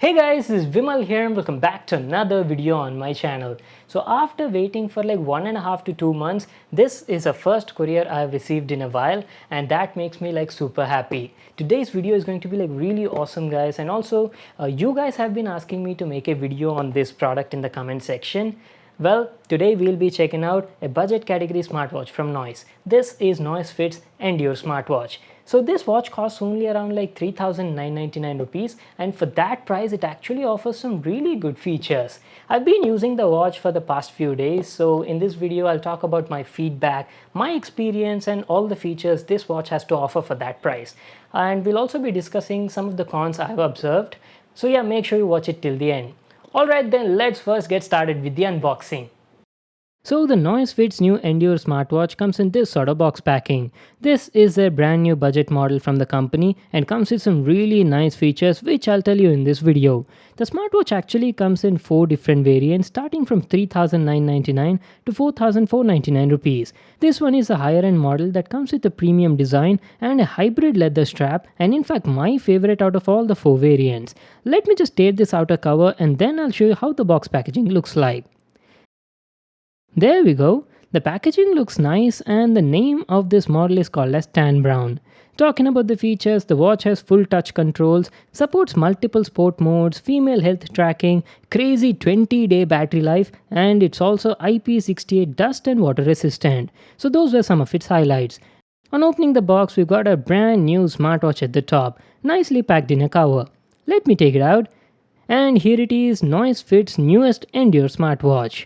Hey guys, this is Vimal here and welcome back to another video on my channel. So after waiting for like 1.5 to 2 months, this is the first courier I've received in a while and that makes me like super happy. Today's video is going to be like really awesome guys, and also you guys have been asking me to make a video on this product in the comment section. Well, today we'll be checking out a budget category smartwatch from Noise. This is Noise Fit's Endure smartwatch. So this watch costs only around like 3,999 rupees, and for that price it actually offers some really good features. I've been using the watch for the past few days, so in this video I'll talk about my feedback, my experience and all the features this watch has to offer for that price. And we'll also be discussing some of the cons I've observed. So yeah, make sure you watch it till the end. Alright then, let's first get started with the unboxing. So the Noise Fit's new Endure smartwatch comes in this sort of box packing. This is their brand new budget model from the company and comes with some really nice features which I'll tell you in this video. The smartwatch actually comes in 4 different variants starting from 3,999 to 4,499 rupees. This one is a higher end model that comes with a premium design and a hybrid leather strap, and in fact my favorite out of all the 4 variants. Let me just tear this outer cover and then I'll show you how the box packaging looks like. There we go. The packaging looks nice and the name of this model is called as Tan Brown. Talking about the features, the watch has full touch controls, supports multiple sport modes, female health tracking, crazy 20-day battery life, and it's also IP68 dust and water resistant. So those were some of its highlights. On opening the box, we've got a brand new smartwatch at the top, nicely packed in a cover. Let me take it out. And here it is, Noise Fit's newest Endure smartwatch.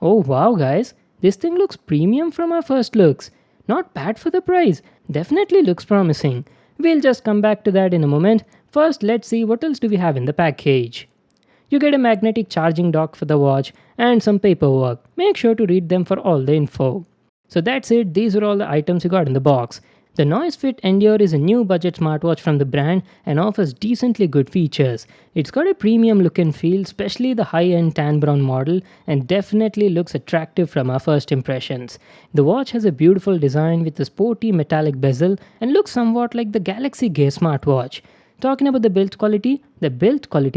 Oh wow guys, this thing looks premium from our first looks. Not bad for the price, definitely looks promising. We'll just come back to that in a moment. First let's see what else do we have in the package. You get a magnetic charging dock for the watch and some paperwork. Make sure to read them for all the info. So that's it, these are all the items you got in the box. The Noise Fit Endure is a new budget smartwatch from the brand and offers decently good features. It's got a premium look and feel, especially the high-end tan brown model, and definitely looks attractive from our first impressions. The watch has a beautiful design with a sporty metallic bezel and looks somewhat like the Galaxy Gear smartwatch. Talking about the build quality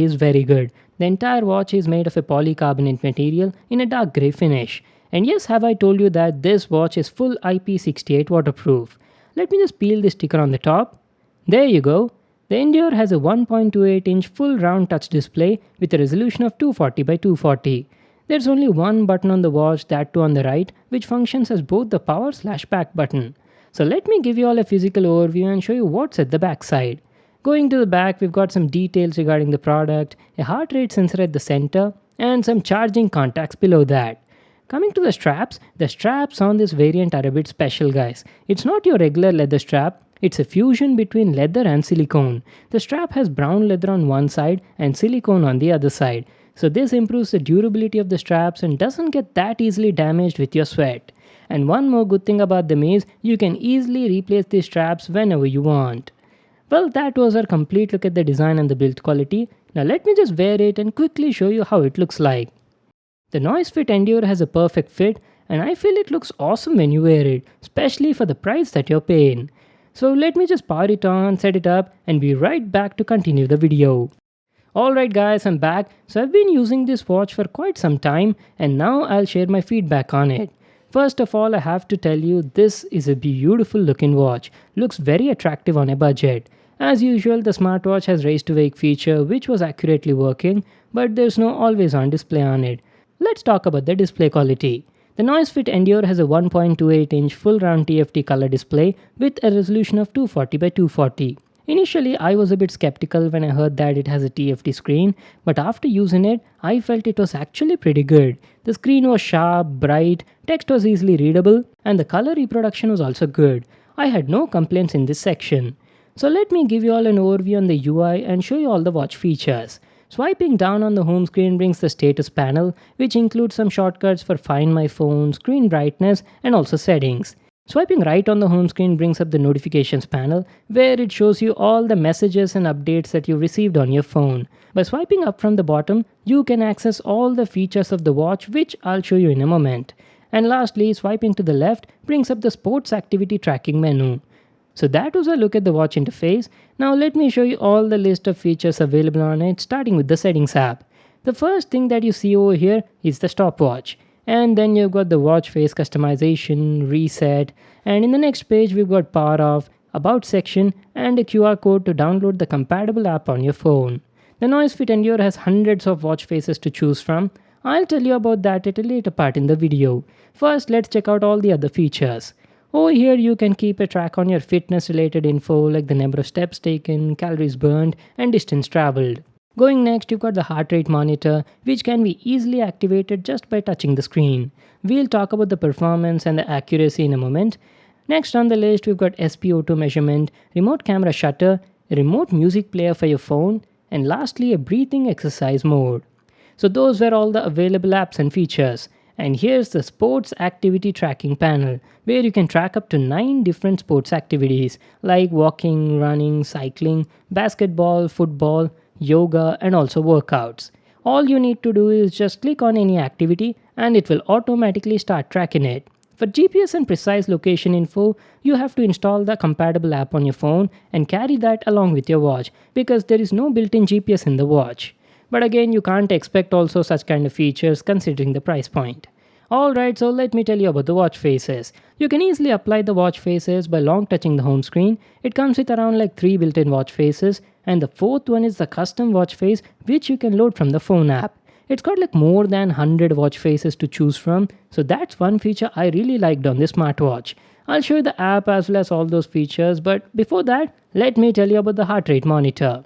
is very good. The entire watch is made of a polycarbonate material in a dark grey finish. And yes, have I told you that this watch is full IP68 waterproof. Let me just peel the sticker on the top. There you go. The Endure has a 1.28-inch full round touch display with a resolution of 240 by 240. There's only one button on the watch, that too on the right, which functions as both the power/back button. So let me give you all a physical overview and show you what's at the back side. Going to the back, we've got some details regarding the product, a heart rate sensor at the center, and some charging contacts below that. Coming to the straps on this variant are a bit special guys. It's not your regular leather strap, it's a fusion between leather and silicone. The strap has brown leather on one side and silicone on the other side. So this improves the durability of the straps and doesn't get that easily damaged with your sweat. And one more good thing about them is you can easily replace these straps whenever you want. Well, that was our complete look at the design and the build quality. Now let me just wear it and quickly show you how it looks like. The Noise Fit Endure has a perfect fit and I feel it looks awesome when you wear it, especially for the price that you're paying. So let me just power it on, set it up and be right back to continue the video. Alright guys, I'm back. So I've been using this watch for quite some time and now I'll share my feedback on it. First of all, I have to tell you this is a beautiful looking watch. Looks very attractive on a budget. As usual, the smartwatch has raise to wake feature which was accurately working, but there's no always on display on it. Let's talk about the display quality. The Noise Fit Endure has a 1.28-inch full round TFT color display with a resolution of 240 by 240. Initially, I was a bit skeptical when I heard that it has a TFT screen, but after using it, I felt it was actually pretty good. The screen was sharp, bright, text was easily readable, and the color reproduction was also good. I had no complaints in this section. So let me give you all an overview on the UI and show you all the watch features. Swiping down on the home screen brings the status panel, which includes some shortcuts for Find My Phone, screen brightness, and also settings. Swiping right on the home screen brings up the notifications panel, where it shows you all the messages and updates that you received on your phone. By swiping up from the bottom, you can access all the features of the watch, which I'll show you in a moment. And lastly, swiping to the left brings up the sports activity tracking menu. So that was a look at the watch interface. Now let me show you all the list of features available on it, starting with the settings app. The first thing that you see over here is the stopwatch. And then you've got the watch face customization, reset, and in the next page we've got power off, about section, and a QR code to download the compatible app on your phone. The Noise Fit Endure has hundreds of watch faces to choose from. I'll tell you about that at a later part in the video. First, let's check out all the other features. Over here you can keep a track on your fitness related info like the number of steps taken, calories burned, and distance traveled. Going next, you've got the heart rate monitor, which can be easily activated just by touching the screen. We'll talk about the performance and the accuracy in a moment. Next on the list, we've got SpO2 measurement, remote camera shutter, a remote music player for your phone, and lastly a breathing exercise mode. So those were all the available apps and features. And here's the sports activity tracking panel, where you can track up to 9 different sports activities like walking, running, cycling, basketball, football, yoga, and also workouts. All you need to do is just click on any activity and it will automatically start tracking it. For GPS and precise location info, you have to install the compatible app on your phone and carry that along with your watch because there is no built-in GPS in the watch. But again, you can't expect also such kind of features considering the price point. Alright, so let me tell you about the watch faces. You can easily apply the watch faces by long touching the home screen. It comes with around like 3 built-in watch faces, and the fourth one is the custom watch face which you can load from the phone app. It's got like more than 100 watch faces to choose from, so that's one feature I really liked on this smartwatch. I'll show you the app as well as all those features, but before that, let me tell you about the heart rate monitor.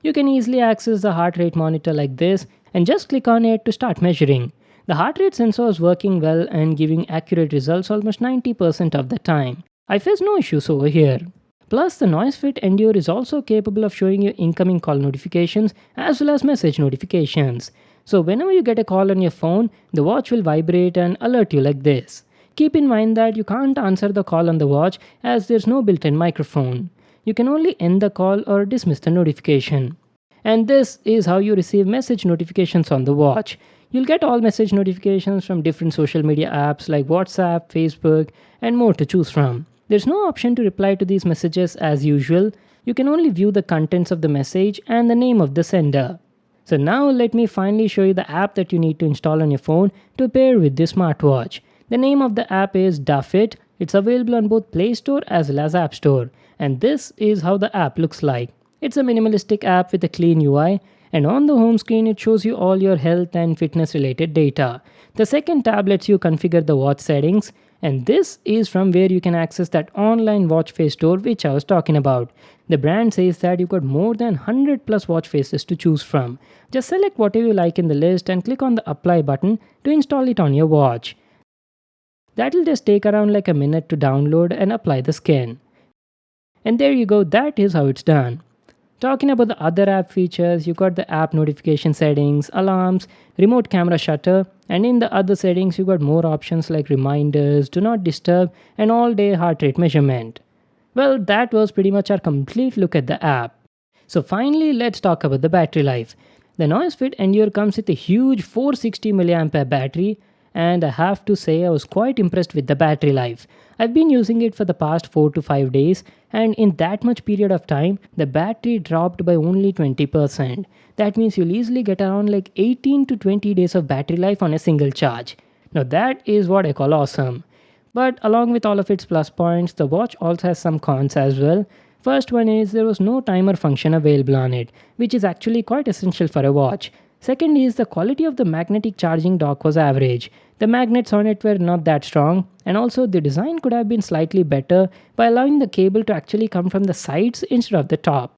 You can easily access the heart rate monitor like this and just click on it to start measuring. The heart rate sensor is working well and giving accurate results almost 90% of the time. I face no issues over here. Plus, the Noise Fit Endure is also capable of showing you incoming call notifications as well as message notifications. So whenever you get a call on your phone, the watch will vibrate and alert you like this. Keep in mind that you can't answer the call on the watch as there's no built-in microphone. You can only end the call or dismiss the notification. And this is how you receive message notifications on the watch. You'll get all message notifications from different social media apps like WhatsApp, Facebook, and more to choose from. There's no option to reply to these messages as usual. You can only view the contents of the message and the name of the sender. So now let me finally show you the app that you need to install on your phone to pair with this smartwatch. The name of the app is Duffit. It's available on both Play Store as well as App Store. And this is how the app looks like. It's a minimalistic app with a clean UI. And on the home screen, it shows you all your health and fitness related data. The second tab lets you configure the watch settings, and this is from where you can access that online watch face store which I was talking about. The brand says that you've got more than 100 plus watch faces to choose from. Just select whatever you like in the list and click on the apply button to install it on your watch. That'll just take around like a minute to download and apply the skin. And there you go, that is how it's done. Talking about the other app features, you got the app notification settings, alarms, remote camera shutter, and in the other settings you got more options like reminders, do not disturb, and all-day heart rate measurement. Well, that was pretty much our complete look at the app. So finally, let's talk about the battery life. The Noise Fit Endure comes with a huge 460 mAh battery, and I have to say I was quite impressed with the battery life. I've been using it for the past 4 to 5 days, and in that much period of time, the battery dropped by only 20%. That means you'll easily get around like 18 to 20 days of battery life on a single charge. Now that is what I call awesome. But along with all of its plus points, the watch also has some cons as well. First one is there was no timer function available on it, which is actually quite essential for a watch. Second is the quality of the magnetic charging dock was average. The magnets on it were not that strong, and also the design could have been slightly better by allowing the cable to actually come from the sides instead of the top.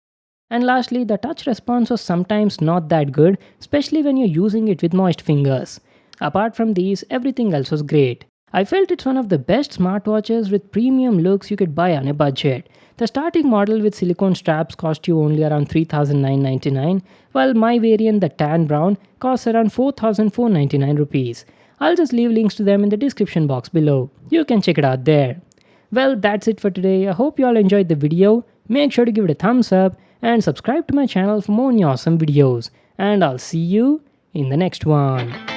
And lastly, the touch response was sometimes not that good, especially when you're using it with moist fingers. Apart from these, everything else was great. I felt it's one of the best smartwatches with premium looks you could buy on a budget. The starting model with silicone straps cost you only around 3,999, while my variant, the tan brown, costs around 4,499 rupees. I'll just leave links to them in the description box below. You can check it out there. Well, that's it for today. I hope you all enjoyed the video. Make sure to give it a thumbs up and subscribe to my channel for more awesome videos. And I'll see you in the next one.